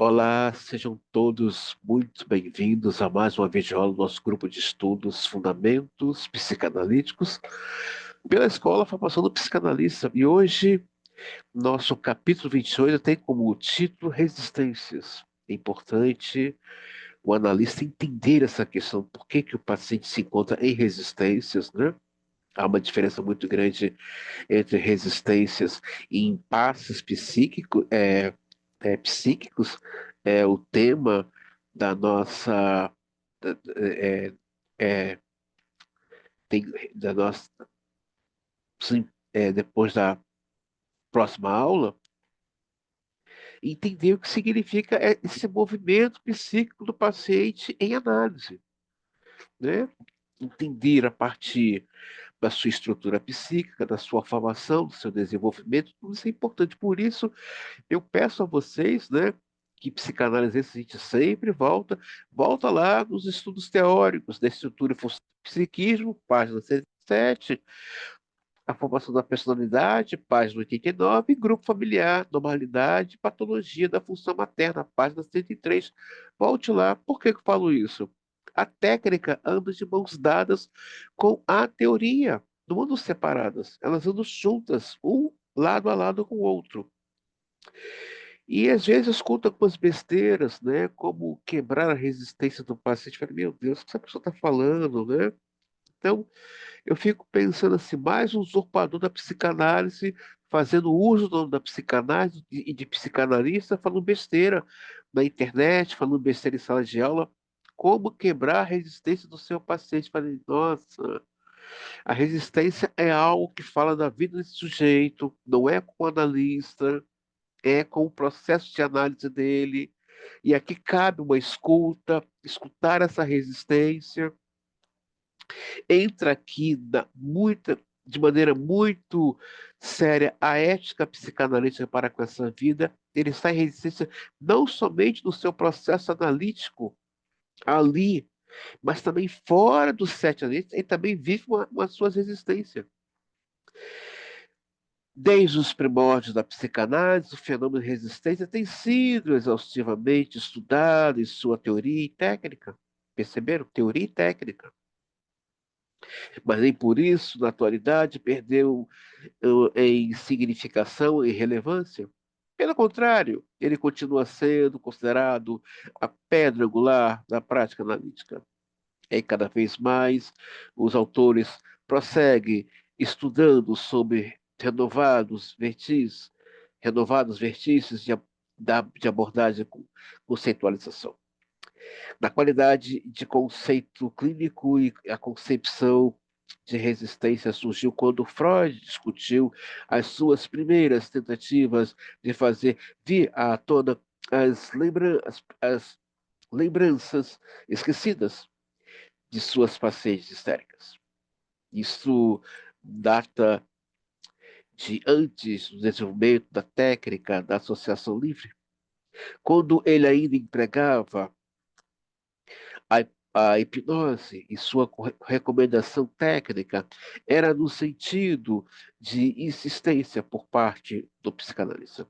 Olá, sejam todos muito bem-vindos a mais uma videoaula do nosso grupo de estudos Fundamentos Psicanalíticos pela Escola Formação do Psicanalista. E hoje, nosso capítulo 28 tem como título Resistências. É importante o analista entender essa questão, por que que o paciente se encontra em resistências, né? Há uma diferença muito grande entre resistências e impasses psíquicos. É o tema da nossa é, é, tem, da nossa sim, depois da próxima aula, entender o que significa esse movimento psíquico do paciente em análise, né? Entender a partir da sua estrutura psíquica, da sua formação, do seu desenvolvimento, tudo isso é importante. Por isso, eu peço a vocês, né, que psicanálise a gente sempre volta lá nos estudos teóricos da estrutura e função do psiquismo, página 107, a formação da personalidade, página 89, e grupo familiar, normalidade, patologia da função materna, página 103. Volte lá. Por que que eu falo isso? A técnica anda de mãos dadas com a teoria, não andam separadas, elas andam juntas, um lado a lado com o outro. E às vezes eu escuto algumas besteiras, né? Como quebrar a resistência do paciente. Eu falo, meu Deus, o que essa pessoa está falando, né? Então, eu fico pensando assim, mais um usurpador da psicanálise, fazendo uso do nome da psicanálise e de psicanalista, falando besteira na internet, falando besteira em sala de aula. Como quebrar a resistência do seu paciente? Falei, nossa, a resistência é algo que fala da vida desse sujeito, não é com o analista, é com o processo de análise dele. E aqui cabe uma escuta, escutar essa resistência. Entra aqui de maneira muito séria a ética psicanalítica para com essa vida. Ele está em resistência não somente no seu processo analítico ali, mas também fora do set analítico, ele também vive uma sua resistência. Desde os primórdios da psicanálise, o fenômeno de resistência tem sido exaustivamente estudado em sua teoria e técnica. Perceberam? Teoria e técnica. Mas nem por isso, na atualidade, perdeu em significação e relevância. Pelo contrário, ele continua sendo considerado a pedra angular da prática analítica. E cada vez mais os autores prosseguem estudando sobre renovados vertices de abordagem com conceitualização. Na qualidade de conceito clínico, e a concepção de resistência surgiu quando Freud discutiu as suas primeiras tentativas de fazer vir à tona as lembranças esquecidas de suas pacientes histéricas. Isso data de antes do desenvolvimento da técnica da associação livre, quando ele ainda empregava a, a hipnose e sua recomendação técnica era no sentido de insistência por parte do psicanalista,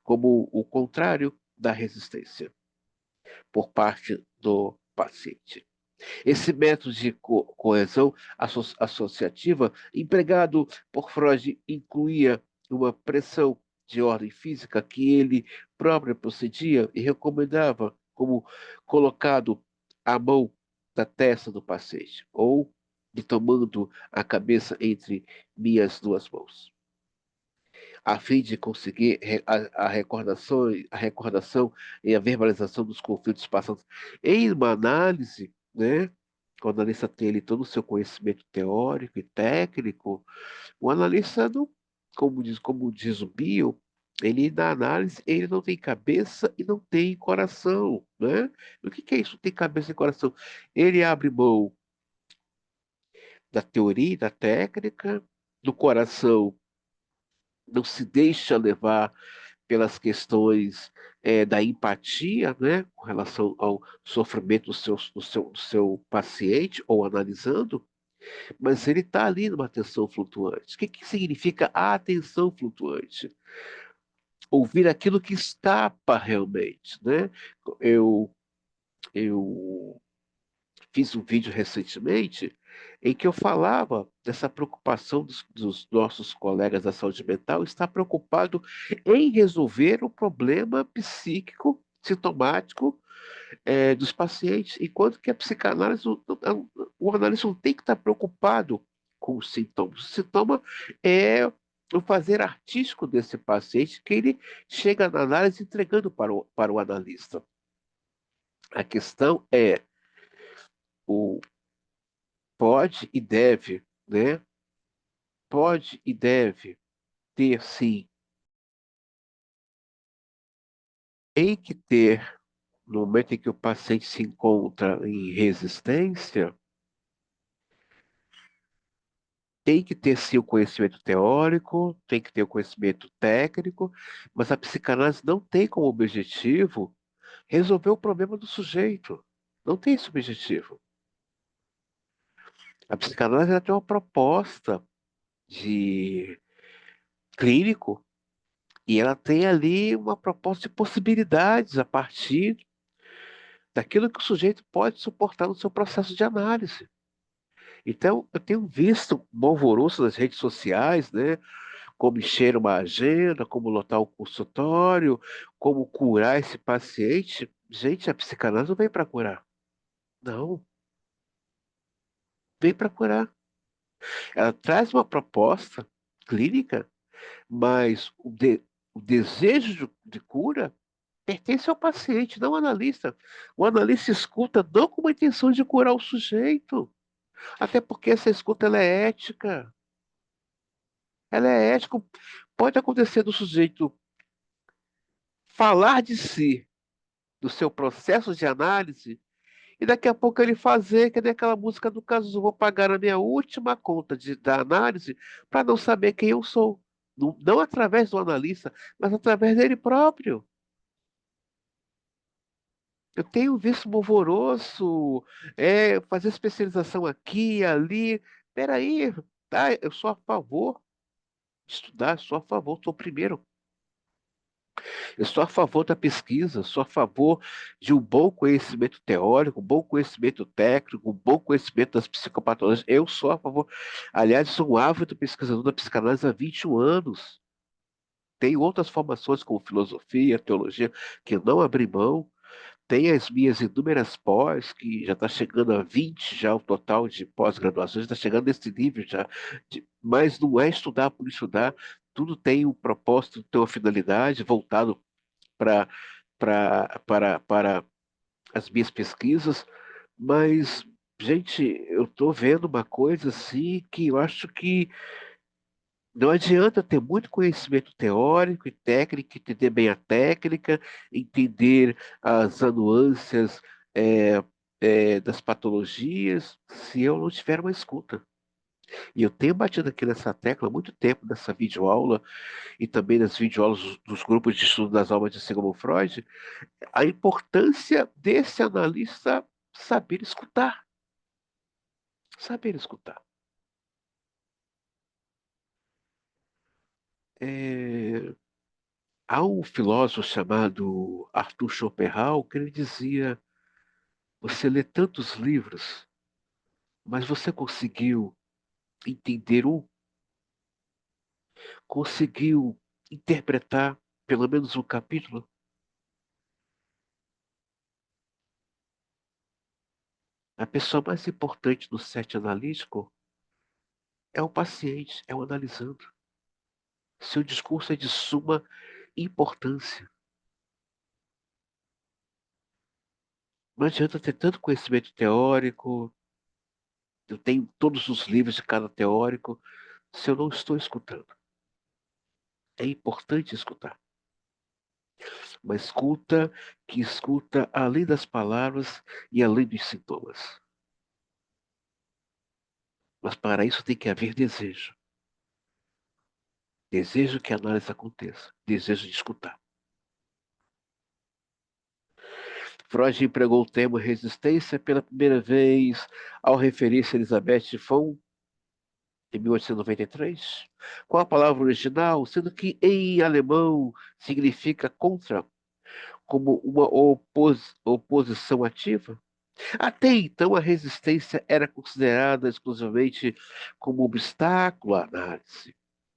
como o contrário da resistência por parte do paciente. Esse método de coesão associativa, empregado por Freud, incluía uma pressão de ordem física que ele próprio procedia e recomendava como colocado à mão da testa do paciente, ou de tomando a cabeça entre minhas duas mãos, a fim de conseguir a recordação e a verbalização dos conflitos passados. Em uma análise, né, o analista tem ali todo o seu conhecimento teórico e técnico, o analista não, como diz o Bill, ele na análise, ele não tem cabeça e não tem coração, né? O que é isso? Tem cabeça e coração. Ele abre mão da teoria, da técnica, do coração, não se deixa levar pelas questões da empatia, né, com relação ao sofrimento do seu paciente, ou analisando, mas ele está ali numa atenção flutuante. O que significa a atenção flutuante? ouvir aquilo que escapa realmente, né? Eu, eu fiz um vídeo recentemente em que eu falava dessa preocupação dos nossos colegas da saúde mental estar preocupado em resolver o problema psíquico, sintomático, dos pacientes, enquanto que a psicanálise, o analista não tem que estar preocupado com os sintomas. O sintoma é o fazer artístico desse paciente, que ele chega na análise entregando para o analista. A questão é, o pode e deve, né? Pode e deve ter, sim, tem que ter, no momento em que o paciente se encontra em resistência, tem que ter, sim, o conhecimento teórico, tem que ter o conhecimento técnico, mas a psicanálise não tem como objetivo resolver o problema do sujeito. Não tem esse objetivo. A psicanálise ela tem uma proposta de clínico e ela tem ali uma proposta de possibilidades a partir daquilo que o sujeito pode suportar no seu processo de análise. Então, eu tenho visto um alvoroço nas redes sociais, né? Como encher uma agenda, como lotar o consultório, como curar esse paciente. Gente, a psicanálise não vem para curar. Não, vem para curar. Ela traz uma proposta clínica, mas o desejo de cura pertence ao paciente, não ao analista. O analista escuta não com a intenção de curar o sujeito, até porque essa escuta ela é ética. Ela é ética. Pode acontecer do sujeito falar de si, do seu processo de análise, e daqui a pouco ele fazer, que nem aquela música do Cazuza, vou pagar a minha última conta da análise para não saber quem eu sou. Não, não através do analista, mas através dele próprio. Eu tenho visto um alvoroço, fazer especialização aqui, ali. Peraí, tá? Eu sou a favor de estudar, sou a favor, sou o primeiro. Eu sou a favor da pesquisa, sou a favor de um bom conhecimento teórico, um bom conhecimento técnico, um bom conhecimento das psicopatologias. Eu sou a favor. Aliás, sou um ávido pesquisador da psicanálise há 21 anos. Tenho outras formações, como filosofia, teologia, que eu não abri mão. Tenho as minhas inúmeras pós, que já está chegando a 20 já o total de pós-graduações, está chegando nesse nível já. Mas não é estudar por estudar, tudo tem um propósito, tem uma finalidade voltado para para as minhas pesquisas, mas, gente, eu estou vendo uma coisa assim que eu acho que não adianta ter muito conhecimento teórico e técnico, entender bem a técnica, entender as nuances é, das patologias, se eu não tiver uma escuta. E eu tenho batido aqui nessa tecla há muito tempo, nessa videoaula, e também nas videoaulas dos grupos de estudo das almas de Sigmund Freud, a importância desse analista saber escutar. Saber escutar. É, há um filósofo chamado Arthur Schopenhauer que ele dizia: você lê tantos livros, mas você conseguiu entender um? Conseguiu interpretar pelo menos um capítulo? A pessoa mais importante no set analítico é o paciente, é o analisando. Seu discurso é de suma importância. Não adianta ter tanto conhecimento teórico, eu tenho todos os livros de cada teórico, se eu não estou escutando. É importante escutar. Uma escuta que escuta além das palavras e além dos sintomas. Mas para isso tem que haver desejo. Desejo que a análise aconteça. Desejo de escutar. Freud empregou o termo resistência pela primeira vez ao referir-se a Elizabeth von em 1893, com a palavra original, sendo que em alemão significa contra, como uma oposição ativa. Até então, a resistência era considerada exclusivamente como obstáculo à análise,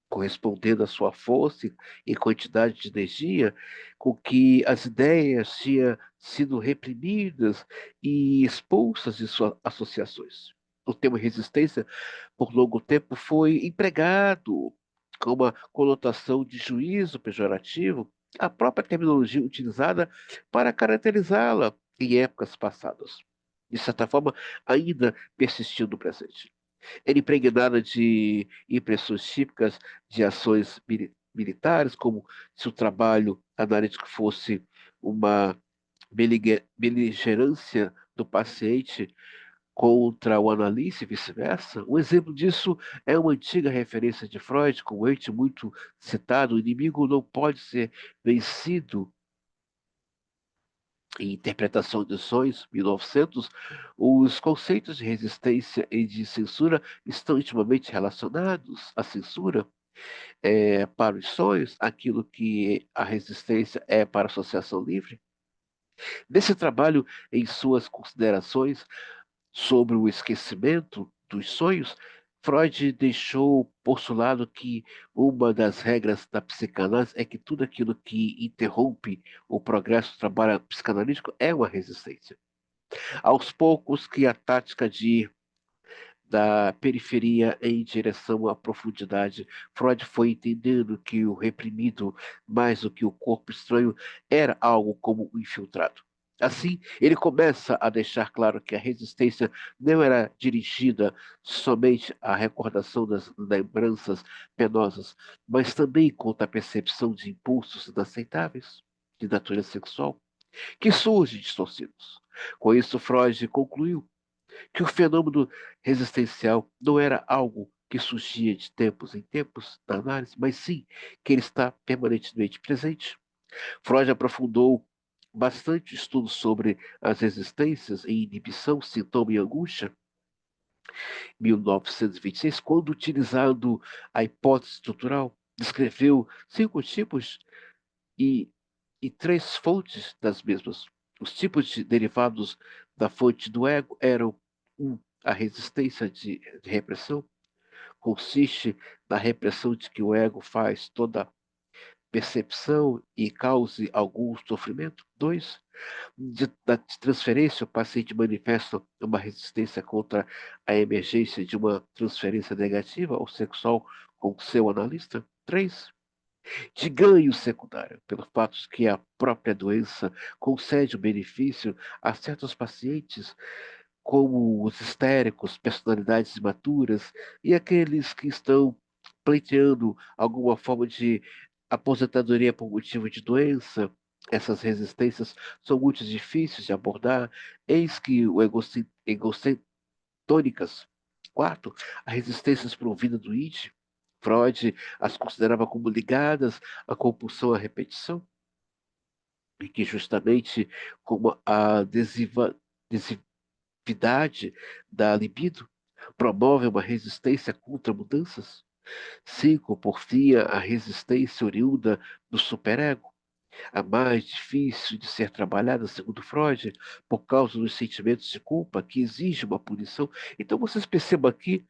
correspondendo à sua força e quantidade de energia com que as ideias tinham sido reprimidas e expulsas de suas associações. O termo resistência, por longo tempo, foi empregado com uma conotação de juízo pejorativo, a própria terminologia utilizada para caracterizá-la em épocas passadas. De certa forma, ainda persistiu no presente. Era impregnada de impressões típicas de ações militares, como se o trabalho analítico fosse uma beligerância do paciente contra o analista e vice-versa. Um exemplo disso é uma antiga referência de Freud, com o ente muito citado: o inimigo não pode ser vencido. Em Interpretação de Sonhos, 1900, os conceitos de resistência e de censura estão intimamente relacionados. A censura é para os sonhos aquilo que a resistência é para a associação livre. Nesse trabalho, em suas considerações sobre o esquecimento dos sonhos, Freud deixou postulado que uma das regras da psicanálise é que tudo aquilo que interrompe o progresso do trabalho psicanalítico é uma resistência. Aos poucos que a tática de ir da periferia em direção à profundidade, Freud foi entendendo que o reprimido, mais do que o corpo estranho, era algo como um infiltrado. Assim, ele começa a deixar claro que a resistência não era dirigida somente à recordação das lembranças penosas, mas também contra a percepção de impulsos inaceitáveis de natureza sexual, que surgem distorcidos. Com isso, Freud concluiu que o fenômeno resistencial não era algo que surgia de tempos em tempos na análise, mas sim que ele está permanentemente presente. Freud aprofundou bastante estudo sobre as resistências em inibição, sintoma e angústia, em 1926, quando, utilizando a hipótese estrutural, descreveu 5 tipos e, e 3 fontes das mesmas. Os tipos derivados da fonte do ego eram: a resistência de repressão consiste na repressão de que o ego faz toda percepção e cause algum sofrimento. 2, da transferência, o paciente manifesta uma resistência contra a emergência de uma transferência negativa ou sexual com o seu analista. 3, de ganho secundário, pelo fato de que a própria doença concede o benefício a certos pacientes, como os histéricos, personalidades imaturas e aqueles que estão pleiteando alguma forma de aposentadoria por motivo de doença. Essas resistências são muito difíceis de abordar, eis que o egocentônicas. 4, as resistências provindas do id. Freud as considerava como ligadas à compulsão à repetição, e que justamente como a adesividade da libido promove uma resistência contra mudanças. 5, por fim, a resistência oriunda do superego, a mais difícil de ser trabalhada, segundo Freud, por causa dos sentimentos de culpa que exige uma punição. Então, vocês percebam aqui,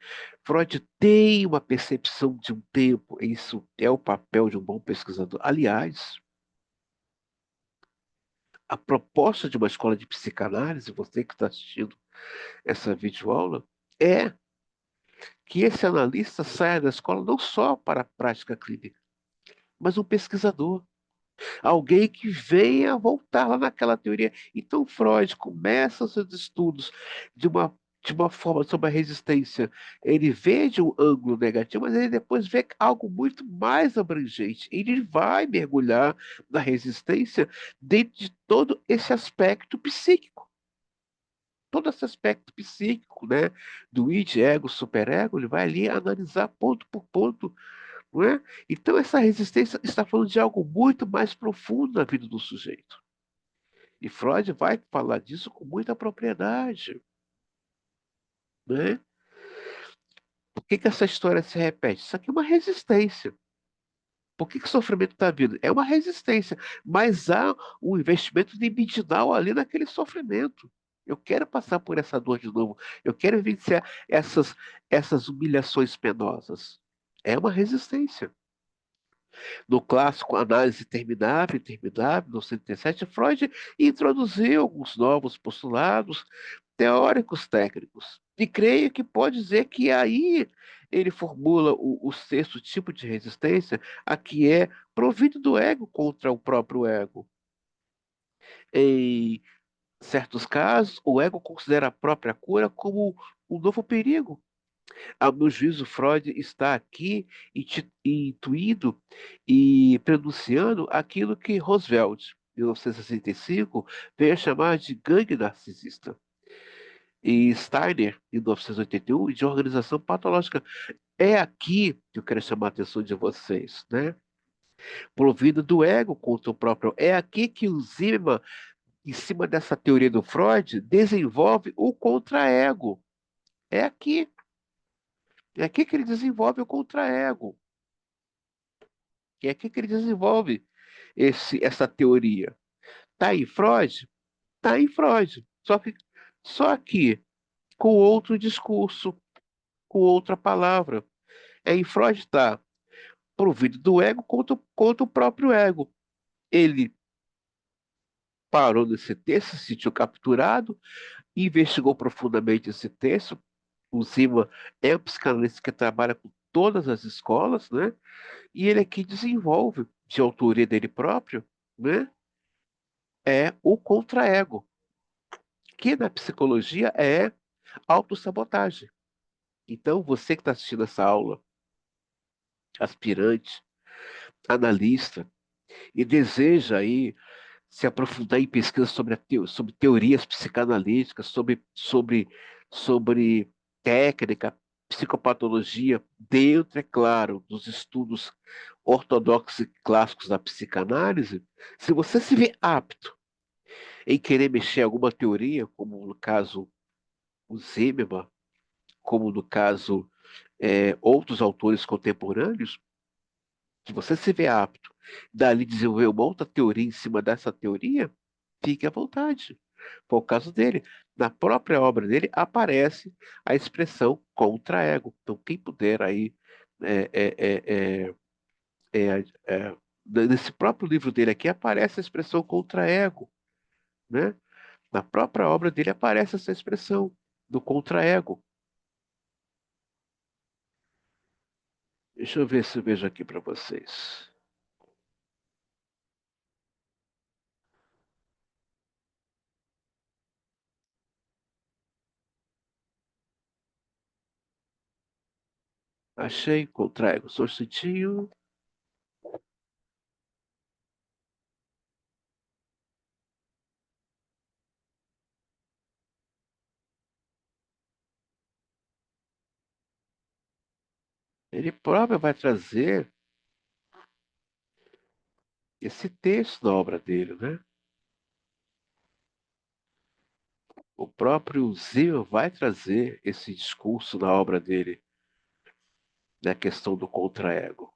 Freud tem uma percepção de um tempo, isso é o papel de um bom pesquisador. Aliás, a proposta de uma escola de psicanálise, você que está assistindo essa videoaula, é que esse analista saia da escola não só para a prática clínica, mas um pesquisador. Alguém que venha voltar lá naquela teoria. Então, Freud começa os seus estudos de uma, de uma forma sobre a resistência. Ele vê de um ângulo negativo, mas ele depois vê algo muito mais abrangente. Ele vai mergulhar na resistência dentro de todo esse aspecto psíquico. Todo esse aspecto psíquico, né? Do id, ego, superego, ele vai ali analisar ponto por ponto, não é? Então, essa resistência está falando de algo muito mais profundo na vida do sujeito. E Freud vai falar disso com muita propriedade, né? Por que que essa história se repete? Isso aqui é uma resistência. Por que que o sofrimento está vindo? É uma resistência, mas há um investimento dimensional ali naquele sofrimento. Eu quero passar por essa dor de novo. Eu quero vivenciar essas humilhações penosas. É uma resistência. No clássico Análise Interminável, Interminável, 1937, Freud introduziu alguns novos postulados teóricos técnicos. E creio que pode dizer que aí ele formula o sexto tipo de resistência, a que é provido do ego contra o próprio ego. Em certos casos, o ego considera a própria cura como um novo perigo. Ao meu juízo, Freud está aqui intuindo e pronunciando aquilo que Roosevelt, em 1965, veio a chamar de gangue narcisista. E Steiner, em 1981, de organização patológica. É aqui que eu quero chamar a atenção de vocês, né? Provido do ego contra o próprio. É aqui que o Zimmermann, em cima dessa teoria do Freud, desenvolve o contra-ego. É aqui. É aqui que ele desenvolve o contra-ego. É aqui que ele desenvolve essa teoria. Está em Freud? Está em Freud. Só que com outro discurso, com outra palavra. É em Freud está provido do ego contra o próprio ego. Ele parou nesse texto, se sentiu capturado, investigou profundamente esse texto. O Zima é um psicanalista que trabalha com todas as escolas, né? E ele aqui desenvolve, de autoria dele próprio, né? É o contra-ego, que na psicologia é autossabotagem. Então, você que está assistindo essa aula, aspirante, analista, e deseja aí se aprofundar em pesquisas sobre teorias psicanalíticas, sobre técnica, psicopatologia, dentro, é claro, dos estudos ortodoxos e clássicos da psicanálise, se você se vê apto em querer mexer em alguma teoria, como no caso o Zimmermann, como no caso outros autores contemporâneos, se você se vê apto, dali desenvolver uma outra teoria em cima dessa teoria, fique à vontade. Foi o caso dele. Na própria obra dele aparece a expressão contra-ego. Então, quem puder aí, é, é, é, é, nesse próprio livro dele aqui, aparece a expressão contra-ego, né? Na própria obra dele aparece essa expressão do contra-ego. Deixa eu ver se eu vejo aqui para vocês. Achei contra-ego. Sorcitinho. Ele próprio vai trazer esse texto na obra dele, né? O próprio Zio vai trazer esse discurso na obra dele, da questão do contra-ego.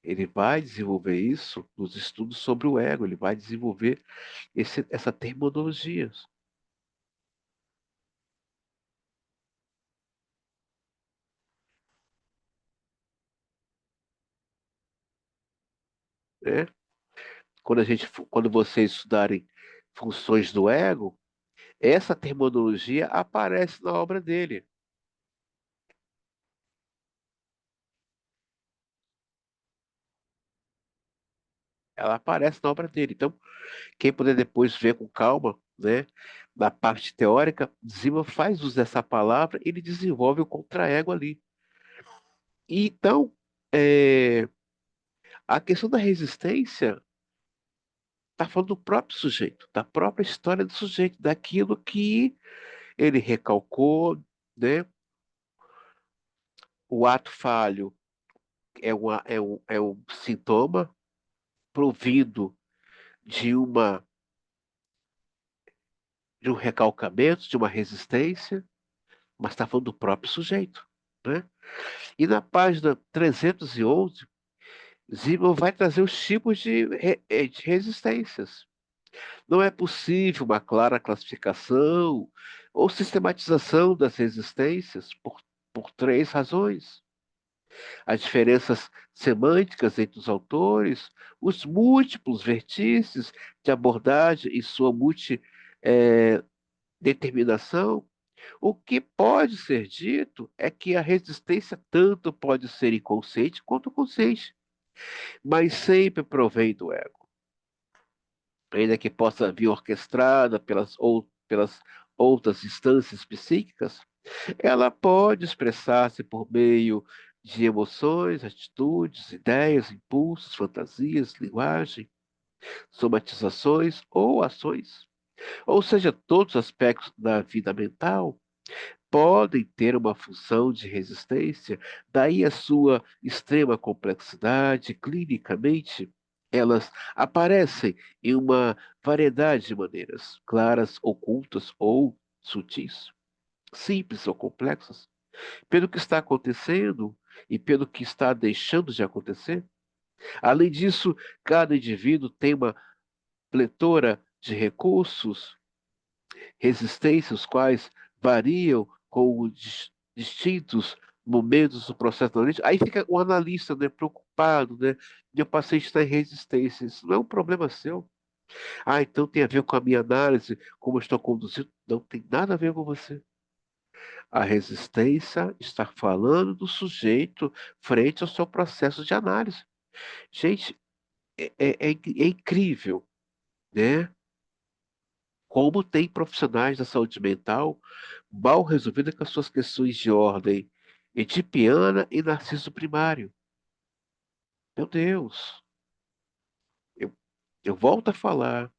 Ele vai desenvolver isso nos estudos sobre o ego, ele vai desenvolver essa terminologia, né? Quando vocês estudarem funções do ego, essa terminologia aparece na obra dele. Ela aparece na obra dele. Então, quem puder depois ver com calma, né, na parte teórica, Zima faz uso dessa palavra, ele desenvolve o contra-ego ali. E então, é, a questão da resistência está falando do próprio sujeito, da própria história do sujeito, daquilo que ele recalcou, né? O ato falho é um sintoma provido de uma de um recalcamento, de uma resistência, mas está falando do próprio sujeito, né? E na página 311, Zimmermann vai trazer os tipos de resistências. Não é possível uma clara classificação ou sistematização das resistências por três razões: as diferenças semânticas entre os autores, os múltiplos vertices de abordagem e sua multideterminação. O que pode ser dito é que a resistência tanto pode ser inconsciente quanto consciente, mas sempre provém do ego, ainda que possa vir orquestrada pelas outras instâncias psíquicas. Ela pode expressar-se por meio de emoções, atitudes, ideias, impulsos, fantasias, linguagem, somatizações ou ações. Ou seja, todos os aspectos da vida mental podem ter uma função de resistência, daí a sua extrema complexidade. Clinicamente, elas aparecem em uma variedade de maneiras, claras, ocultas ou sutis, simples ou complexas, pelo que está acontecendo e pelo que está deixando de acontecer. Além disso, cada indivíduo tem uma pletora de recursos, resistências, os quais variam com os distintos momentos do processo analítico. Aí fica o analista, né, preocupado, né, de o paciente estar em resistência. Isso não é um problema seu. Ah, então tem a ver com a minha análise, como eu estou conduzindo. Não tem nada a ver com você. A resistência está falando do sujeito frente ao seu processo de análise. Gente, é incrível, né? Como tem profissionais da saúde mental mal resolvida com as suas questões de ordem edipiana e narciso primário. Meu Deus, eu, eu volto a falar.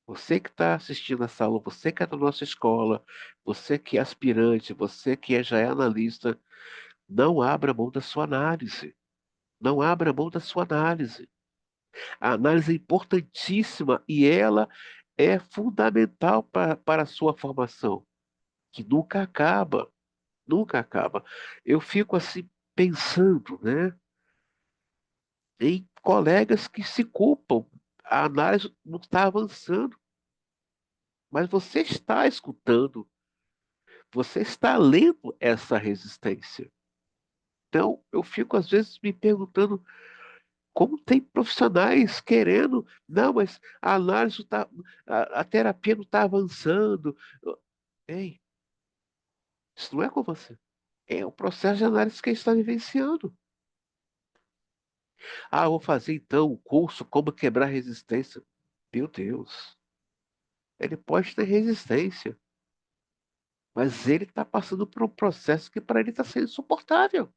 Você que está assistindo essa aula, você que é da nossa escola, você que é aspirante, você que já é analista, não abra mão da sua análise. Não abra mão da sua análise. A análise é importantíssima e ela é fundamental para a sua formação, que nunca acaba. Nunca acaba. Eu fico assim pensando, né, em colegas que se culpam. A análise não está avançando, mas você está escutando, você está lendo essa resistência. Então, eu fico às vezes me perguntando como tem profissionais querendo, não, mas a análise está, a terapia não está avançando. Ei, isso não é com você. É o processo de análise que ele está vivenciando. Ah, vou fazer então o curso Como Quebrar Resistência. Meu Deus, ele pode ter resistência, mas ele está passando por um processo que para ele está sendo insuportável.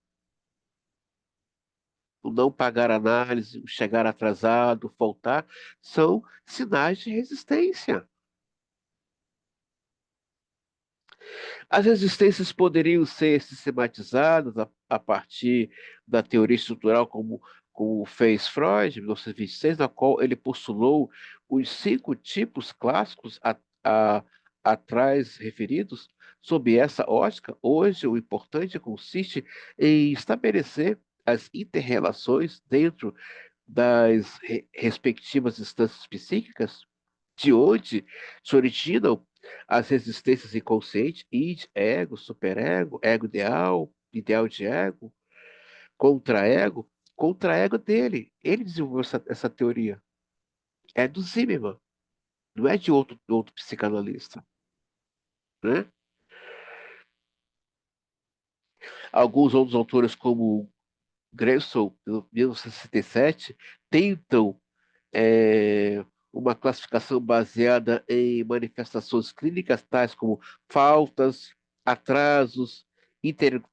O não pagar análise, o chegar atrasado, o faltar, são sinais de resistência. As resistências poderiam ser sistematizadas a partir da teoria estrutural, como fez Freud, em 1926, na qual ele postulou os cinco tipos clássicos a- atrás referidos. Sob essa ótica, hoje o importante consiste em estabelecer as interrelações dentro das respectivas instâncias psíquicas, de onde se originam as resistências inconscientes, id, ego, superego, ego ideal, ideal de ego, contra-ego. Contra-ego dele. Ele desenvolveu essa teoria. É do Zimmermann, não é de outro psicanalista, né? Alguns outros autores, como Gressel, em 1967, tentam é, uma classificação baseada em manifestações clínicas tais como faltas, atrasos,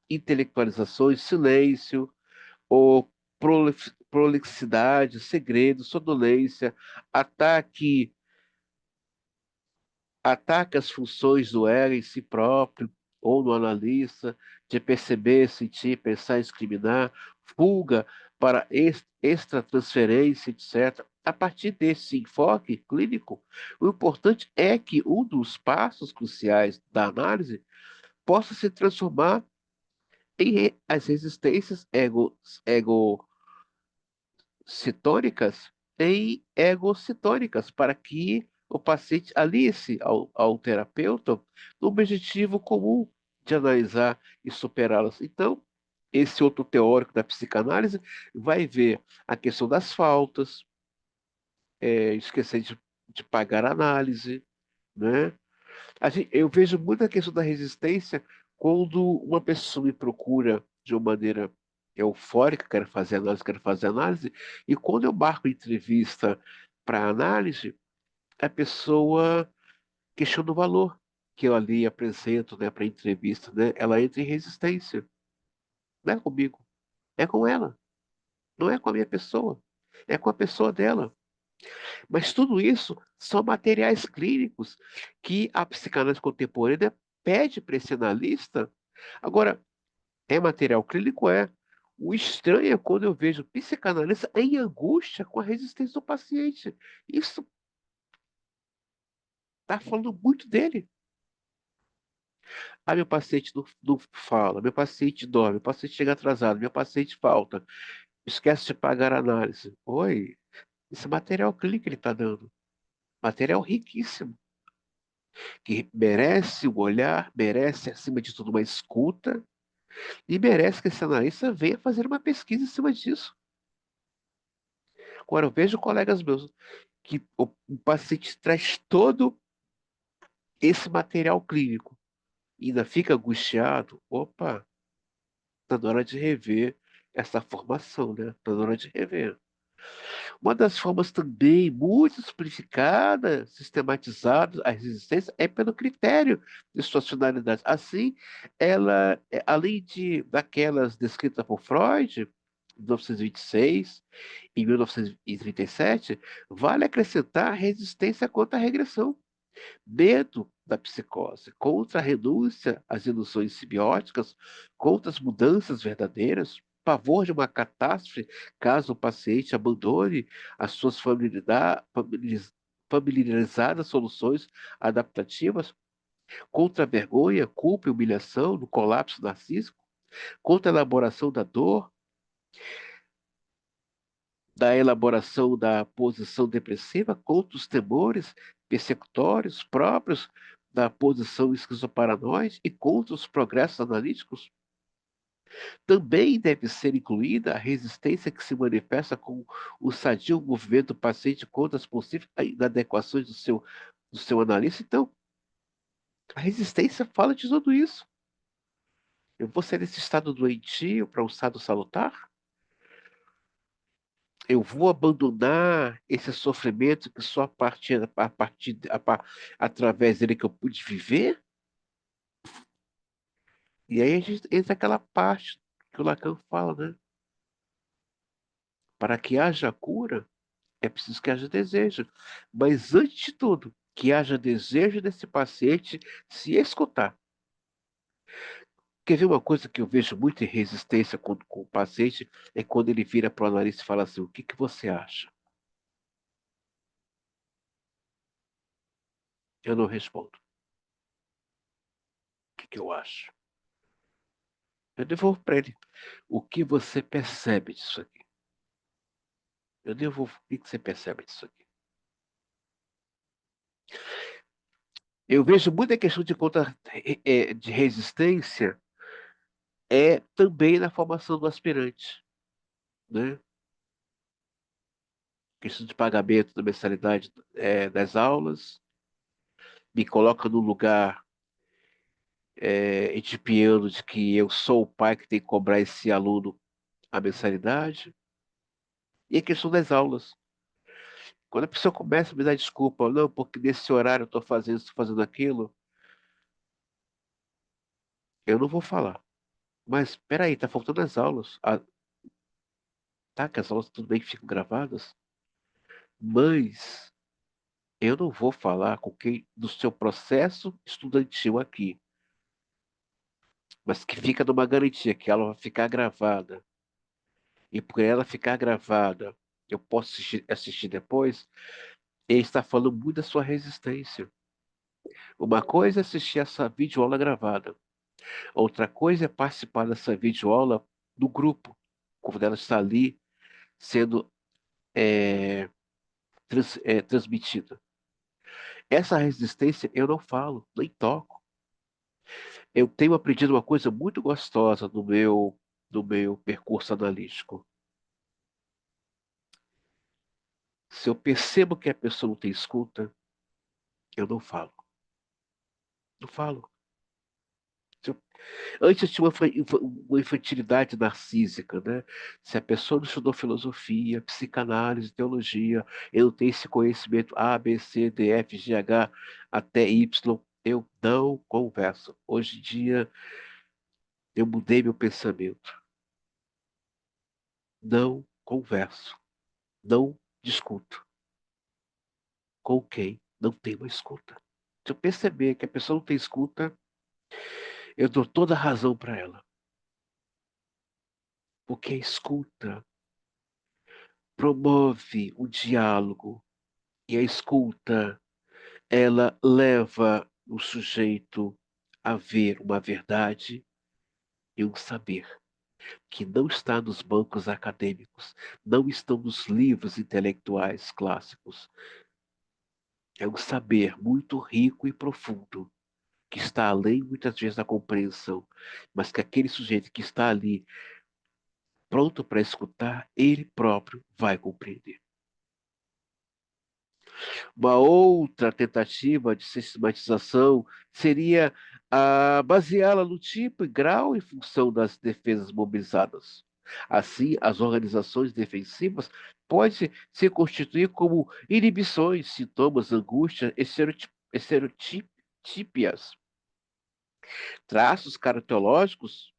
intelectualizações, silêncio, ou prolixidade, segredo, sonolência, ataque, ataque às funções do ego em si próprio ou no analista, de perceber, sentir, pensar, discriminar, fuga para extratransferência, etc. a partir desse enfoque clínico, o importante é que um dos passos cruciais da análise possa se transformar as resistências egocitônicas em egocitônicas, para que o paciente alie-se ao terapeuta no objetivo comum de analisar e superá-las. Então, esse outro teórico da psicanálise vai ver a questão das faltas, esquecer de pagar a análise, né? Eu vejo muita questão da resistência quando uma pessoa me procura de uma maneira eufórica, quero fazer análise, e quando eu marco entrevista para análise, a pessoa questiona o valor que eu ali apresento, né, para entrevista, né? Ela entra em resistência. Não é comigo, é com ela, não é com a minha pessoa, é com a pessoa dela. Mas tudo isso são materiais clínicos que a psicanálise contemporânea pede para esse analista. Agora, é material clínico? É. O estranho é quando eu vejo psicanalista em angústia com a resistência do paciente. Isso está falando muito dele. Ah, meu paciente não fala, meu paciente dorme, meu paciente chega atrasado, meu paciente falta, esquece de pagar a análise. Oi, esse material clínico que ele está dando. Material riquíssimo, que merece um olhar, merece, acima de tudo, uma escuta, e merece que esse analista venha fazer uma pesquisa em cima disso. Agora, eu vejo colegas meus que o paciente traz todo esse material clínico e ainda fica angustiado. Opa, está na hora de rever essa formação, né? Está na hora de rever. Uma das formas também muito simplificada, sistematizada, a resistência é pelo critério de suas finalidades. Assim, ela, além daquelas descritas por Freud, em 1926, em 1937, vale acrescentar resistência contra a regressão, medo da psicose, contra a renúncia às ilusões simbióticas, contra as mudanças verdadeiras, pavor de uma catástrofe caso o paciente abandone as suas familiarizadas soluções adaptativas, contra a vergonha, culpa e humilhação no colapso narcísico, contra a elaboração da dor, da elaboração da posição depressiva, contra os temores persecutórios próprios da posição esquizoparanoide e contra os progressos analíticos. Também deve ser incluída a resistência que se manifesta com o sadio movimento do paciente contra as possíveis inadequações do seu analista. Então, a resistência fala de tudo isso. Eu vou sair desse estado doentio para um estado salutar? Eu vou abandonar esse sofrimento que só através dele que eu pude viver? E aí a gente entra aquela parte que o Lacan fala, né? Para que haja cura, é preciso que haja desejo. Mas antes de tudo, que haja desejo desse paciente se escutar. Quer ver uma coisa que eu vejo muito em resistência com o paciente? É quando ele vira para o analista e fala assim: o que que você acha? Eu não respondo. O que que eu acho? Eu devolvo para ele. O que você percebe disso aqui? Eu devolvo. O que que você percebe disso aqui? Eu vejo muita questão de resistência também na formação do aspirante, né? Questão de pagamento da mensalidade das aulas, me coloca no lugar edipiando de que eu sou o pai que tem que cobrar esse aluno a mensalidade. E a questão das aulas. Quando a pessoa começa a me dar desculpa, não, porque nesse horário eu estou fazendo isso, estou fazendo aquilo, eu não vou falar. Mas espera aí, tá faltando as aulas. Ah, tá, que as aulas tudo bem que ficam gravadas, mas eu não vou falar com quem do seu processo estudantil aqui, mas que fica numa garantia que ela vai ficar gravada. E por ela ficar gravada, eu posso assistir depois, ele está falando muito da sua resistência. Uma coisa é assistir essa videoaula gravada, outra coisa é participar dessa videoaula do grupo, quando ela está ali sendo transmitida. Essa resistência eu não falo, nem toco. Eu tenho aprendido uma coisa muito gostosa no meu percurso analítico. Se eu percebo que a pessoa não tem escuta, eu não falo. Não falo. Se eu- Antes tinha uma infantilidade narcísica, né? Se a pessoa não estudou filosofia, psicanálise, teologia, eu não tenho esse conhecimento A, B, C, D, F, G, H, até Y, eu não converso. Hoje em dia, eu mudei meu pensamento. Não converso. Não discuto com quem não tem uma escuta. Se eu perceber que a pessoa não tem escuta, eu dou toda a razão para ela. Porque a escuta promove o diálogo e a escuta, ela leva o sujeito a ver uma verdade e um saber que não está nos bancos acadêmicos, não estão nos livros intelectuais clássicos. É um saber muito rico e profundo, que está além muitas vezes da compreensão, mas que aquele sujeito que está ali pronto para escutar, ele próprio vai compreender. Uma outra tentativa de sistematização seria baseá-la no tipo e grau e função das defesas mobilizadas. Assim, as organizações defensivas podem se constituir como inibições, sintomas, angústias, estereotípias, traços caracterológicos,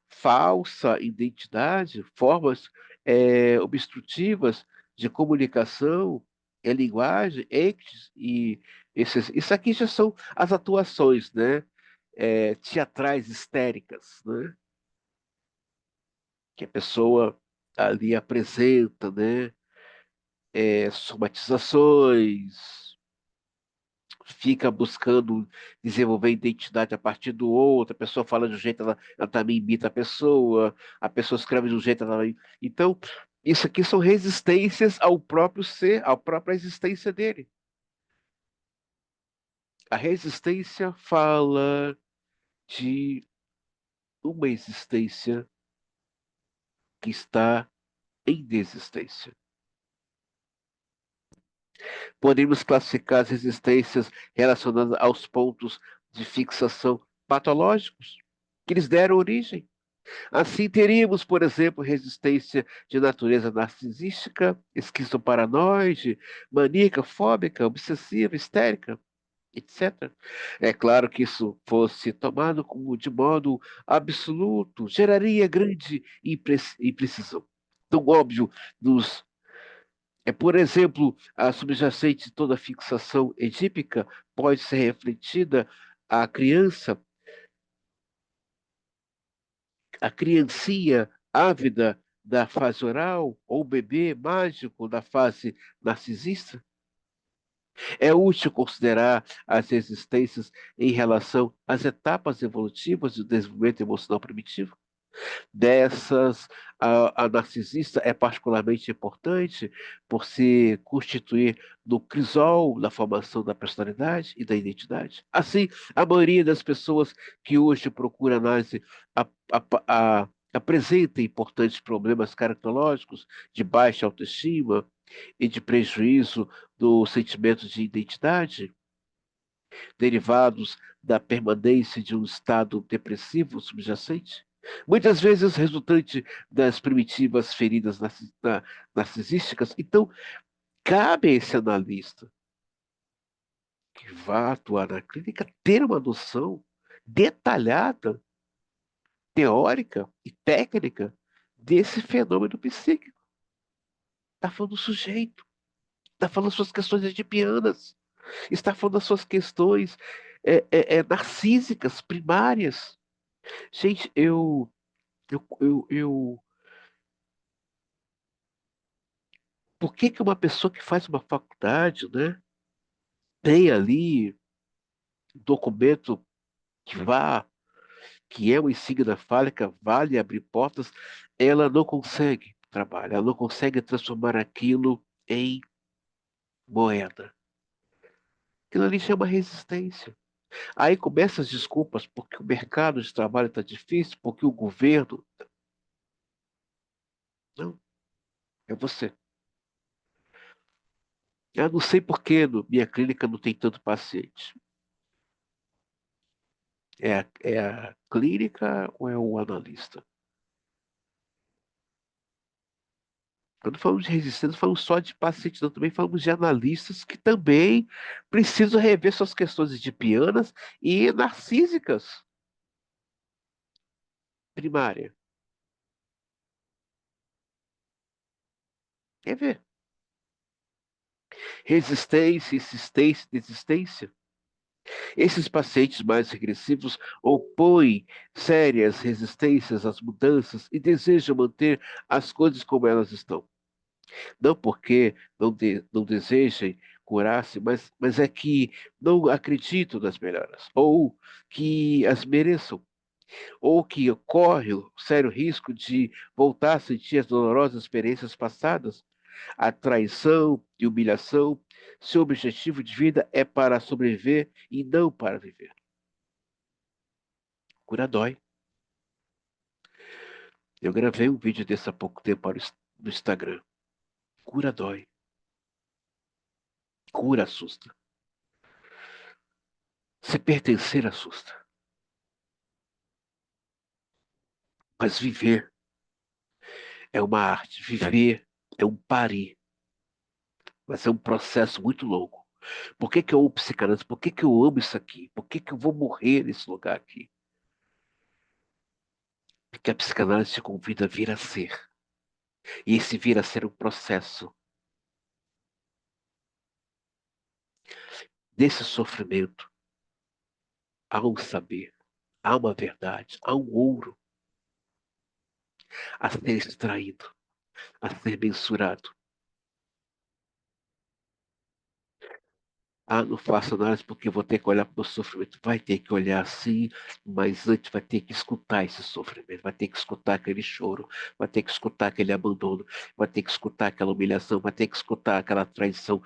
falsa identidade, formas obstrutivas de comunicação, linguagem, ectes e isso aqui já são as atuações, né? Teatrais histéricas, né? Que a pessoa ali apresenta, né? Somatizações, fica buscando desenvolver identidade a partir do outro, a pessoa fala de um jeito, ela também imita a pessoa escreve de um jeito, ela... Então, isso aqui são resistências ao próprio ser, à própria existência dele. A resistência fala de uma existência que está em desistência. Podemos classificar as resistências relacionadas aos pontos de fixação patológicos que lhes deram origem. Assim, teríamos, por exemplo, resistência de natureza narcisística, esquizoparanoide, maníaca, fóbica, obsessiva, histérica, etc. É claro que isso fosse tomado como de modo absoluto, geraria grande imprecisão. Tão óbvio nos por exemplo, a subjacente de toda fixação edípica pode ser refletida a criança, a criancinha ávida da fase oral, ou o bebê mágico da fase narcisista? É útil considerar as existências em relação às etapas evolutivas do desenvolvimento emocional primitivo? Dessas, a narcisista é particularmente importante por se constituir no crisol da formação da personalidade e da identidade. Assim, a maioria das pessoas que hoje procuram análise a- apresenta importantes problemas caracterológicos de baixa autoestima e de prejuízo do sentimento de identidade, derivados da permanência de um estado depressivo subjacente, muitas vezes resultante das primitivas feridas narcisísticas. Então, cabe a esse analista que vá atuar na clínica ter uma noção detalhada, teórica e técnica desse fenômeno psíquico. Está falando do sujeito, está falando das suas questões edipianas, está falando das suas questões narcísicas, primárias. Gente, eu Por que que uma pessoa que faz uma faculdade, né, tem ali um documento que vá, que é uma insígnia fálica, vale abrir portas, ela não consegue trabalhar, ela não consegue transformar aquilo em moeda. Aquilo ali chama resistência. Aí começam as desculpas, porque o mercado de trabalho está difícil, porque o governo. Não, é você. Eu não sei por que minha clínica não tem tanto paciente. É a clínica ou é o analista? Quando falamos de resistência, não falamos só de pacientes, não, também falamos de analistas que também precisam rever suas questões edipianas e narcísicas primária. Quer ver? Resistência, insistência, desistência. Esses pacientes mais regressivos opõem sérias resistências às mudanças e desejam manter as coisas como elas estão. Não porque não desejem curar-se, mas é que não acreditam nas melhoras, ou que as mereçam, ou que corre o sério risco de voltar a sentir as dolorosas experiências passadas, a traição e humilhação. Seu objetivo de vida é para sobreviver e não para viver. Cura dói. Eu gravei um vídeo desse há pouco tempo no Instagram. Cura dói. Cura assusta. Se pertencer assusta. Mas viver é uma arte. Viver é um parir. Vai ser um processo muito longo. Por que que eu amo psicanálise? Por que que eu amo isso aqui? Por que que eu vou morrer nesse lugar aqui? Porque a psicanálise te convida a vir a ser. E esse vir a ser um processo. Desse sofrimento, há um saber, há uma verdade, há um ouro a ser extraído, a ser mensurado. Ah, não faço análise porque vou ter que olhar para o meu sofrimento. Vai ter que olhar sim, mas antes vai ter que escutar esse sofrimento, vai ter que escutar aquele choro, vai ter que escutar aquele abandono, vai ter que escutar aquela humilhação, vai ter que escutar aquela traição.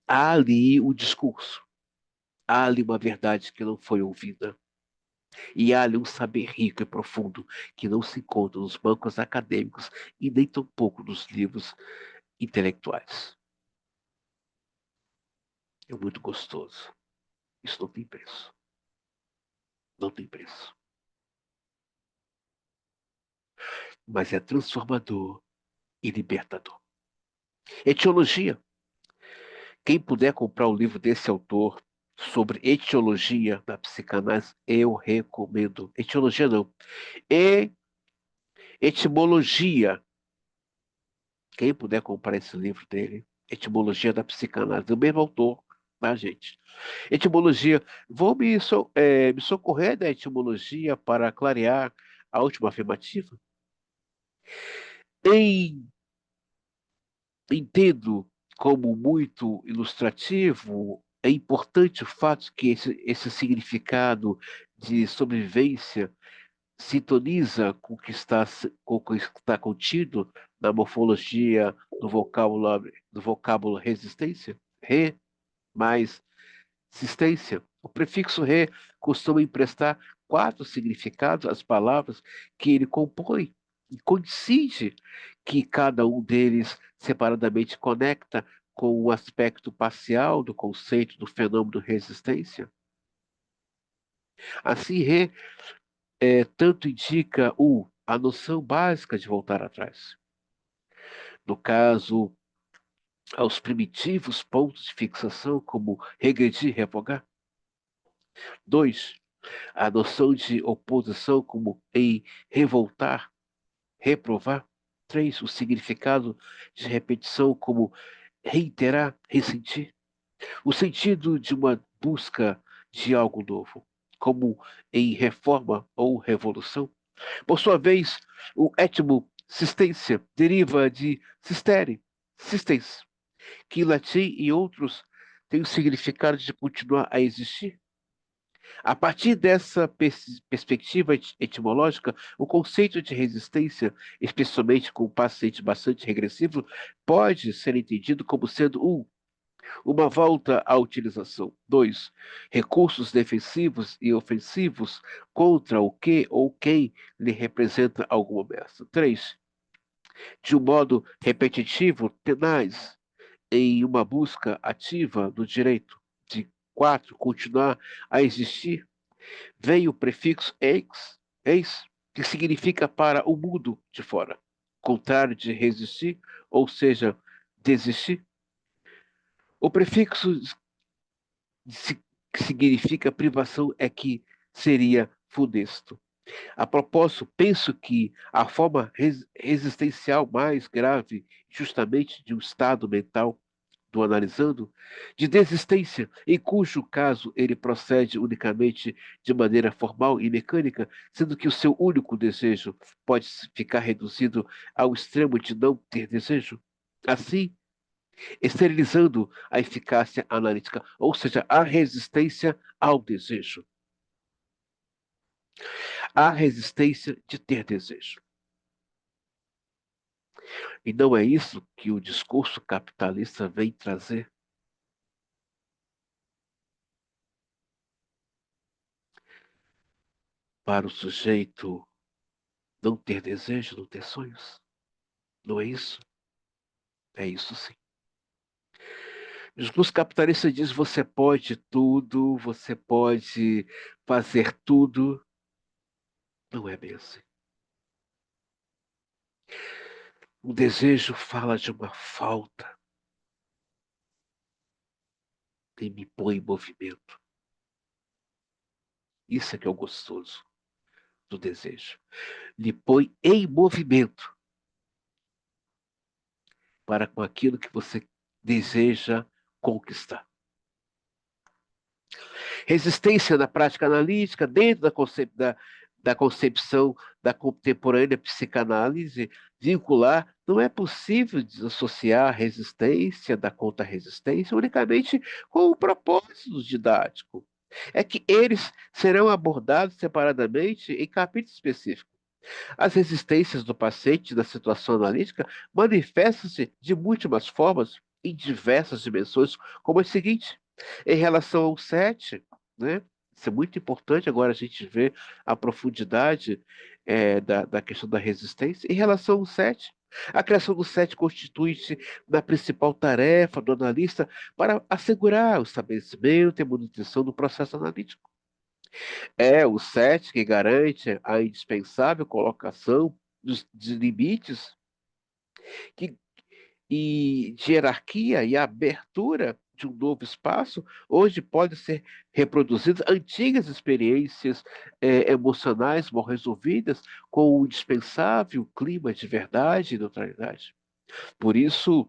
Há ali o discurso, há ali uma verdade que não foi ouvida. E há ali um saber rico e profundo que não se encontra nos bancos acadêmicos e nem tampouco nos livros intelectuais. É muito gostoso. Isso não tem preço. Não tem preço. Mas é transformador e libertador. Etiologia. Quem puder comprar o livro desse autor sobre etiologia da psicanálise, eu recomendo. Etiologia não. E etimologia. Quem puder comprar esse livro dele, Etimologia da Psicanálise, do mesmo autor, tá, gente? Etimologia. Vou me socorrer da etimologia para clarear a última afirmativa? Em Entendo como muito ilustrativo, é importante o fato que esse significado de sobrevivência sintoniza com o que está contido na morfologia do vocábulo resistência, re mais existência. O prefixo re costuma emprestar quatro significados às palavras que ele compõe e coincide que cada um deles separadamente conecta com o aspecto parcial do conceito do fenômeno resistência. Assim, re tanto indica a noção básica de voltar atrás. No caso, aos primitivos pontos de fixação, como regredir e revogar. Dois, a noção de oposição como em revoltar, reprovar. Três, o significado de repetição como reiterar, ressentir. O sentido de uma busca de algo novo, como em reforma ou revolução. Por sua vez, o étimo sistência deriva de sistere, Existence, que em latim e outros tem o significado de continuar a existir. A partir dessa perspectiva etimológica, o conceito de resistência, especialmente com um paciente bastante regressivo, pode ser entendido como sendo uma volta à utilização. 2. Recursos defensivos e ofensivos contra o que ou quem lhe representa alguma ameaça. 3. De um modo repetitivo, tenaz, em uma busca ativa do direito. De 4. Continuar a existir, vem o prefixo ex, que significa para o mundo de fora, contrário de resistir, ou seja, desistir. O prefixo que significa privação é que seria funesto. A propósito, penso que a forma resistencial mais grave, justamente de um estado mental do analisando, de desistência, em cujo caso ele procede unicamente de maneira formal e mecânica, sendo que o seu único desejo pode ficar reduzido ao extremo de não ter desejo. Assim, esterilizando a eficácia analítica, ou seja, a resistência ao desejo, a resistência de ter desejo. E não é isso que o discurso capitalista vem trazer? Para o sujeito não ter desejo, não ter sonhos? Não é isso? É isso sim. O discurso capitalista diz você pode tudo, você pode fazer tudo. Não é bem assim. O desejo fala de uma falta e me põe em movimento. Isso é que é o gostoso do desejo. Lhe põe em movimento para com aquilo que você deseja conquistar. Resistência na prática analítica, dentro da concepção da contemporânea psicanálise vincular, não é possível desassociar a resistência da contra-resistência unicamente com o propósito didático. É que eles serão abordados separadamente em capítulos específicos. As resistências do paciente na situação analítica manifestam-se de múltiplas formas, em diversas dimensões, como é o seguinte: em relação ao 7, né? Isso é muito importante agora a gente ver a profundidade da questão da resistência. Em relação ao 7, a criação do 7 constitui-se na principal tarefa do analista para assegurar o estabelecimento e a manutenção do processo analítico. É o 7 que garante a indispensável colocação dos limites que, e de hierarquia e abertura de um novo espaço, hoje podem ser reproduzidas antigas experiências emocionais mal resolvidas com o indispensável clima de verdade e neutralidade. Por isso,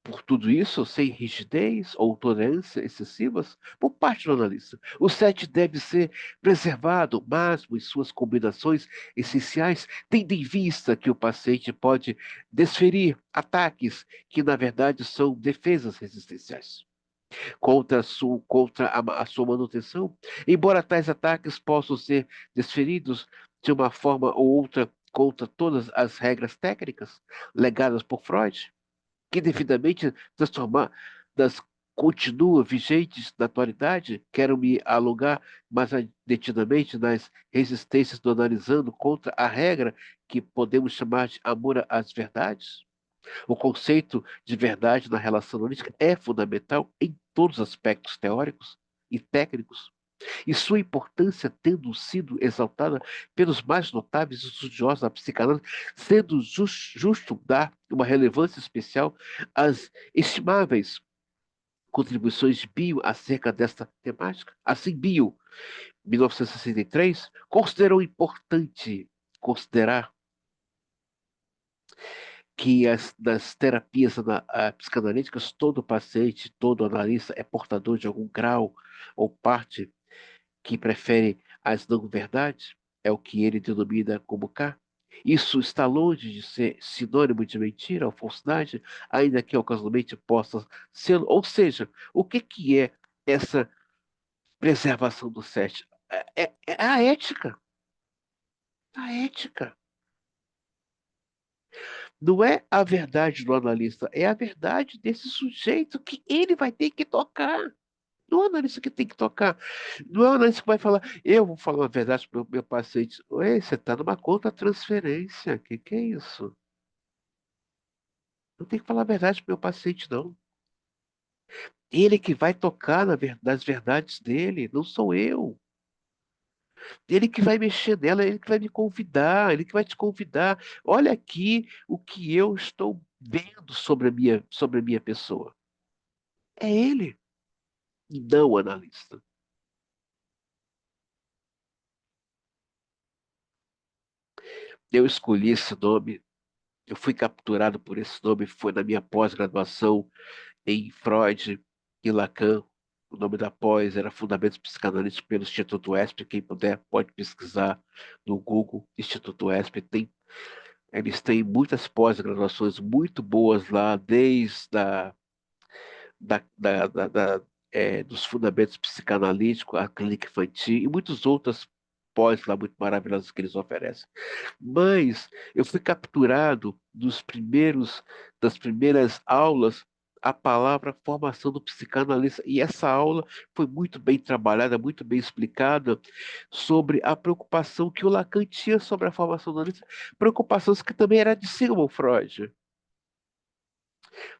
por tudo isso, sem rigidez ou tolerância excessivas por parte do analista. O set deve ser preservado, mas em suas combinações essenciais, tendo em vista que o paciente pode desferir ataques que, na verdade, são defesas resistenciais contra a sua manutenção, embora tais ataques possam ser desferidos de uma forma ou outra contra todas as regras técnicas legadas por Freud, que devidamente transformadas continua vigentes na atualidade, quero me alongar mais detidamente nas resistências do analisando contra a regra que podemos chamar de amor às verdades. O conceito de verdade na relação analítica é fundamental em todos os aspectos teóricos e técnicos, e sua importância tendo sido exaltada pelos mais notáveis estudiosos da psicanálise, sendo justo dar uma relevância especial às estimáveis contribuições de Bio acerca desta temática. Assim, Bio, 1963, considerou importante considerar que nas terapias psicanalíticas, todo paciente, todo analista é portador de algum grau ou parte que prefere as não-verdades, é o que ele denomina como K, Isso está longe de ser sinônimo de mentira ou falsidade, ainda que ocasionalmente possa ser. Ou seja, o que que é essa preservação do set? É a ética. A ética. Não é a verdade do analista, é a verdade desse sujeito que ele vai ter que tocar. Não é o analista que tem que tocar. Não é o analista que vai falar, eu vou falar a verdade para o meu paciente. Oi, você está numa conta transferência. Que é isso? Não tem que falar a verdade para o meu paciente, não. Ele que vai tocar nas verdades dele, não sou eu. Ele que vai mexer nela, ele que vai me convidar, ele que vai te convidar. Olha aqui o que eu estou vendo sobre a minha pessoa. É ele, e não o analista. Eu escolhi esse nome, eu fui capturado por esse nome, foi na minha pós-graduação em Freud e Lacan. O nome da pós era Fundamentos Psicanalíticos pelo Instituto ESP. Quem puder pode pesquisar no Google, Instituto ESP. Eles têm muitas pós-graduações muito boas lá, desde dos fundamentos psicanalíticos, a clínica infantil e muitas outras pós lá muito maravilhosas que eles oferecem. Mas eu fui capturado das primeiras aulas a palavra formação do psicanalista. E essa aula foi muito bem trabalhada, muito bem explicada sobre a preocupação que o Lacan tinha sobre a formação do analista, preocupações que também era de Sigmund Freud.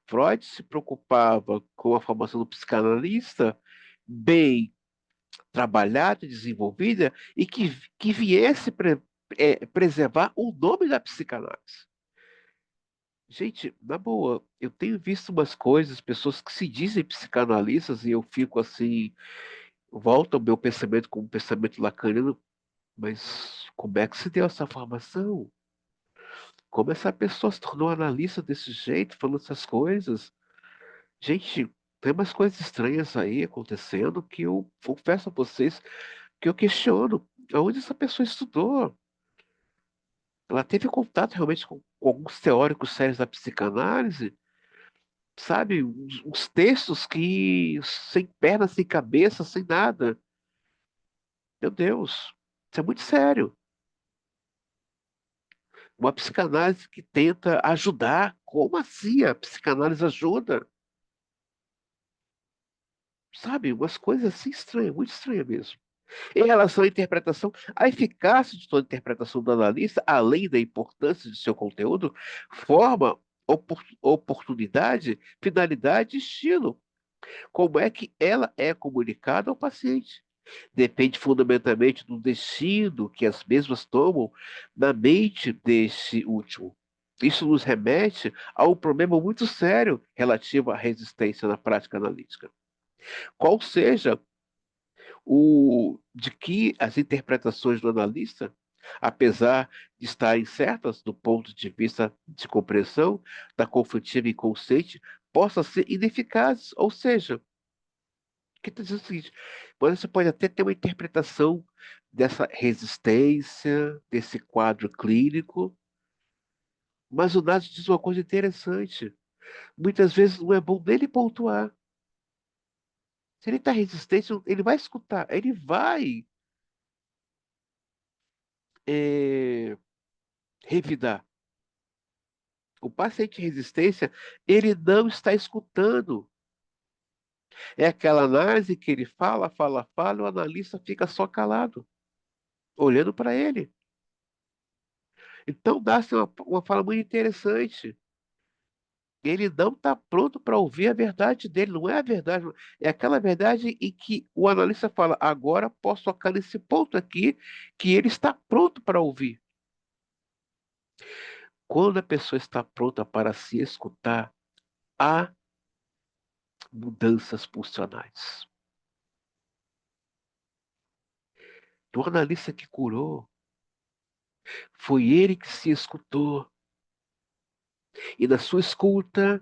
Freud se preocupava com a formação do psicanalista bem trabalhada, desenvolvida e que viesse preservar o nome da psicanálise. Gente, na boa, eu tenho visto umas coisas, pessoas que se dizem psicanalistas, e eu fico assim, volta o meu pensamento como um pensamento lacaniano, mas como é que se deu essa formação? Como essa pessoa se tornou analista desse jeito, falando essas coisas? Gente, tem umas coisas estranhas aí acontecendo que eu confesso a vocês que eu questiono aonde essa pessoa estudou. Ela teve contato realmente com alguns teóricos sérios da psicanálise, sabe? Uns textos que sem perna, sem cabeça, sem nada. Meu Deus, isso é muito sério. Uma psicanálise que tenta ajudar. Como assim a psicanálise ajuda? Sabe? Umas coisas assim estranhas, muito estranhas mesmo. Em relação à interpretação, a eficácia de toda interpretação do analista, além da importância de seu conteúdo, forma, oportunidade, finalidade e estilo. Como é que ela é comunicada ao paciente? Depende fundamentalmente do destino que as mesmas tomam na mente deste último. Isso nos remete a um problema muito sério relativo à resistência na prática analítica. Qual seja de que as interpretações do analista, apesar de estarem certas do ponto de vista de compreensão da conflitiva inconsciente, possam ser ineficazes. Ou seja, o que está dizendo é o seguinte, você pode até ter uma interpretação dessa resistência, desse quadro clínico, mas o Nazi diz uma coisa interessante. Muitas vezes não é bom dele pontuar. Se ele está resistente, ele vai escutar, ele vai revidar. O paciente de resistência, ele não está escutando. É aquela análise que ele fala, fala, fala, e o analista fica só calado, olhando para ele. Então, dá-se uma fala muito interessante. Ele não está pronto para ouvir a verdade dele, não é a verdade, é aquela verdade em que o analista fala, agora posso tocar nesse ponto aqui, que ele está pronto para ouvir. Quando a pessoa está pronta para se escutar, há mudanças funcionais. Do analista que curou, foi ele que se escutou. E na sua escuta,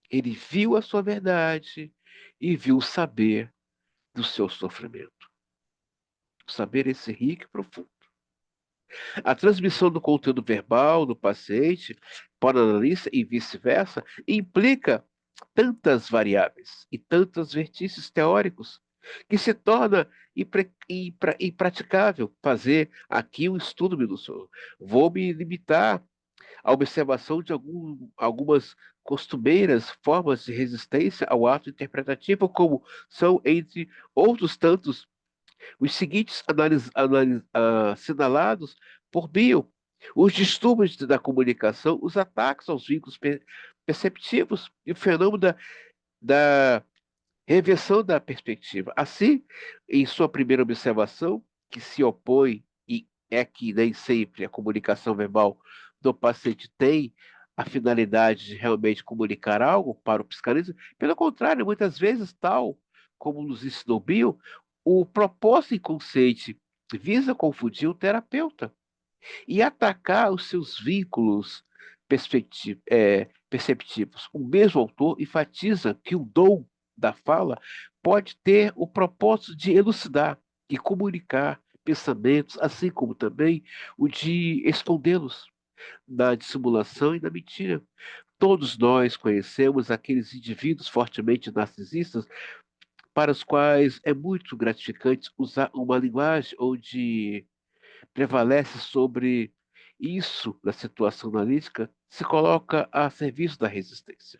ele viu a sua verdade e viu o saber do seu sofrimento. O saber esse rico e profundo. A transmissão do conteúdo verbal do paciente para o analista e vice-versa implica tantas variáveis e tantos vertices teóricos que se torna impraticável fazer aqui um estudo minucioso. Vou me limitar à observação de algumas costumeiras formas de resistência ao ato interpretativo, como são, entre outros tantos, os seguintes assinalados por Bill: os distúrbios da comunicação, os ataques aos vínculos perceptivos e o fenômeno da reversão da perspectiva. Assim, em sua primeira observação, que se opõe e é que nem sempre a comunicação verbal do paciente tem a finalidade de realmente comunicar algo para o psicanalista, pelo contrário, muitas vezes, tal como nos ensinou Bill, o propósito inconsciente visa confundir o terapeuta e atacar os seus vínculos perceptivos. O mesmo autor enfatiza que o dom da fala pode ter o propósito de elucidar e comunicar pensamentos, assim como também o de escondê-los na dissimulação e na mentira. Todos nós conhecemos aqueles indivíduos fortemente narcisistas para os quais é muito gratificante usar uma linguagem onde prevalece sobre isso na situação analítica, se coloca a serviço da resistência.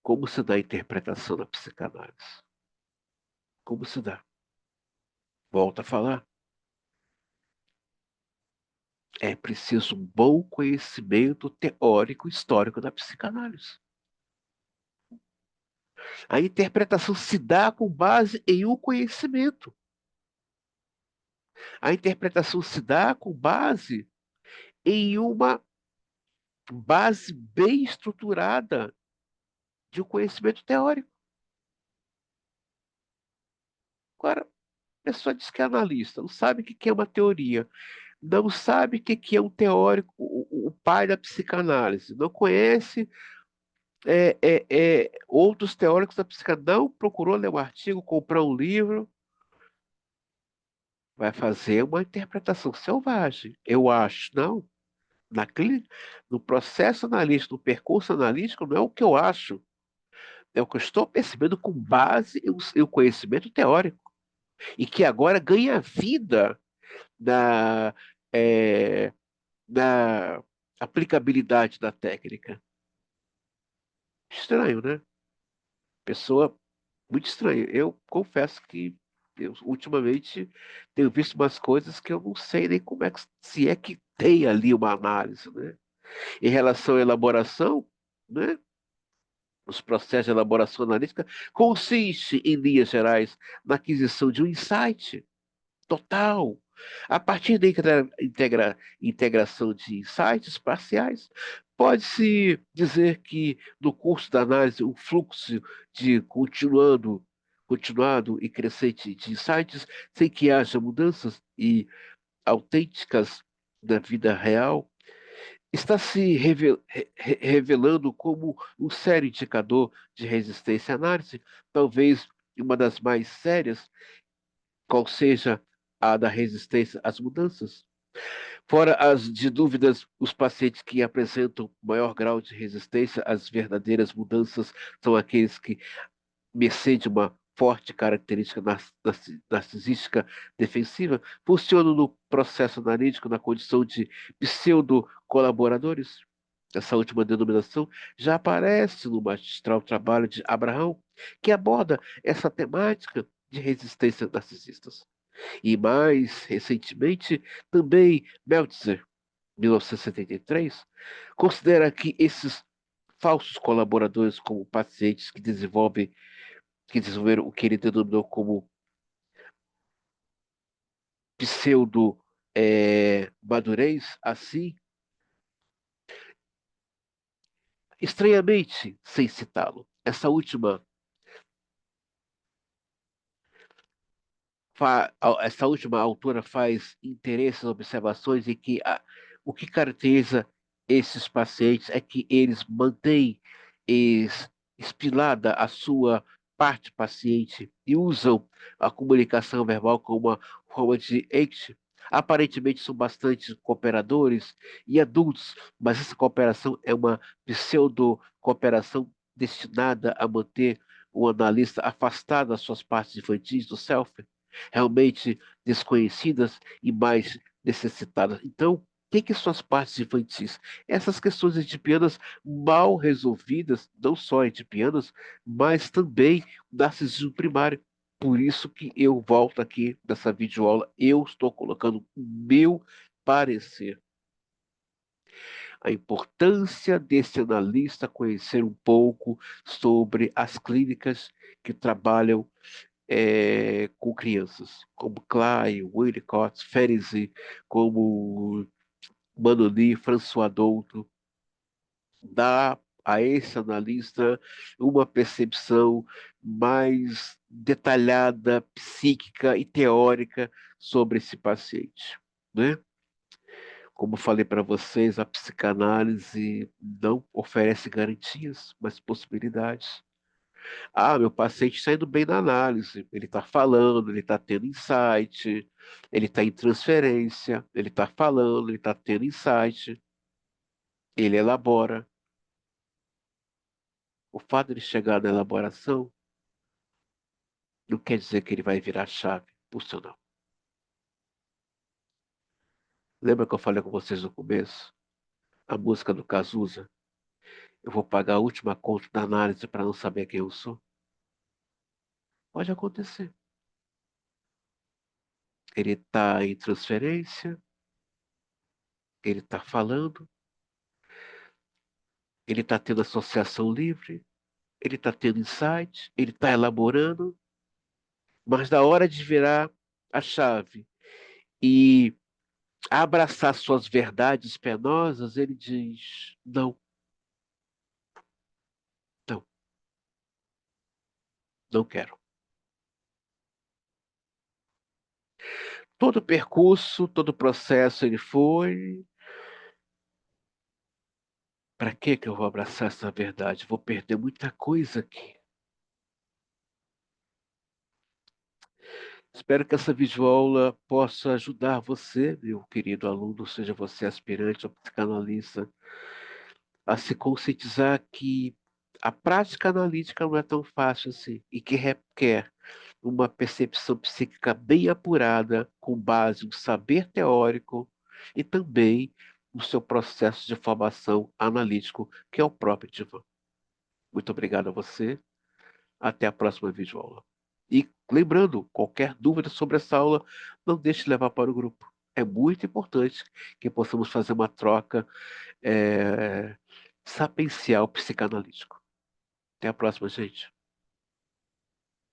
Como se dá a interpretação da psicanálise? Como se dá? Volto a falar. É preciso um bom conhecimento teórico histórico da psicanálise. A interpretação se dá com base em um conhecimento. A interpretação se dá com base em uma base bem estruturada de um conhecimento teórico. Agora, a pessoa diz que é analista, não sabe o que é uma teoria, não sabe o que é um teórico, o pai da psicanálise, não conhece outros teóricos da psicanálise, não procurou ler um artigo, comprar um livro, vai fazer uma interpretação selvagem. Eu acho, não. Na clínica, no processo analítico, no percurso analítico, não é o que eu acho, é o que eu estou percebendo com base em um conhecimento teórico, e que agora ganha vida na, é, na aplicabilidade da técnica. Estranho, né? Pessoa muito estranha. Eu confesso que eu, ultimamente, tenho visto umas coisas que eu não sei nem como é que, se é que tem ali uma análise, né? Em relação à elaboração, né? Os processos de elaboração analítica consiste, em linhas gerais, na aquisição de um insight total. A partir da integração de insights parciais, pode-se dizer que no curso da análise o fluxo de continuado e crescente de insights, sem que haja mudanças e autênticas na vida real, está se revelando como um sério indicador de resistência à análise, talvez uma das mais sérias, qual seja a da resistência às mudanças. Fora as de dúvidas, os pacientes que apresentam maior grau de resistência às verdadeiras mudanças são aqueles que, mercê de uma forte característica narcisística defensiva, funcionam no processo analítico na condição de pseudo-colaboradores. Essa última denominação já aparece no magistral trabalho de Abraham, que aborda essa temática de resistência narcisistas. E mais recentemente, também Meltzer, 1973, considera que esses falsos colaboradores como pacientes que desenvolveram o que ele denominou como pseudo madurez, assim, estranhamente, sem citá-lo. Essa última autora faz interesses, observações em que o que caracteriza esses pacientes é que eles mantêm espilhada a sua parte paciente e usam a comunicação verbal como uma forma de ente. Aparentemente são bastante cooperadores e adultos, mas essa cooperação é uma pseudo-cooperação destinada a manter o analista afastado das suas partes infantis do self, realmente desconhecidas e mais necessitadas. Então, o que são as partes infantis? Essas questões edipianas mal resolvidas, não só edipianas, mas também o narcisismo primário. Por isso que eu volto aqui nessa videoaula, eu estou colocando o meu parecer. A importância desse analista conhecer um pouco sobre as clínicas que trabalham com crianças, como Clay, Winnicott, Ferenczi, como Manoni, François Douto, dá a esse analista uma percepção mais detalhada, psíquica e teórica sobre esse paciente, né? Como falei para vocês, a psicanálise não oferece garantias, mas possibilidades. Ah, meu paciente está indo bem na análise, ele está falando, ele está tendo insight, ele está em transferência, ele está falando, ele está tendo insight, ele elabora. O fato de ele chegar na elaboração não quer dizer que ele vai virar chave funcional. Lembra que eu falei com vocês no começo? A música do Cazuza? Eu vou pagar a última conta da análise para não saber quem eu sou? Pode acontecer. Ele está em transferência, ele está falando, ele está tendo associação livre, ele está tendo insight, ele está elaborando, mas na hora de virar a chave e abraçar suas verdades penosas, ele diz: não, não, não quero. Todo o percurso, todo o processo ele foi. Para que eu vou abraçar essa verdade? Vou perder muita coisa aqui. Espero que essa videoaula possa ajudar você, meu querido aluno, seja você aspirante ou psicanalista, a se conscientizar que a prática analítica não é tão fácil assim e que requer uma percepção psíquica bem apurada, com base no saber teórico e também no seu processo de formação analítico, que é o próprio Divan. Muito obrigado a você. Até a próxima videoaula. E lembrando, qualquer dúvida sobre essa aula, não deixe de levar para o grupo. É muito importante que possamos fazer uma troca sapiencial psicanalítica. Até a próxima, gente.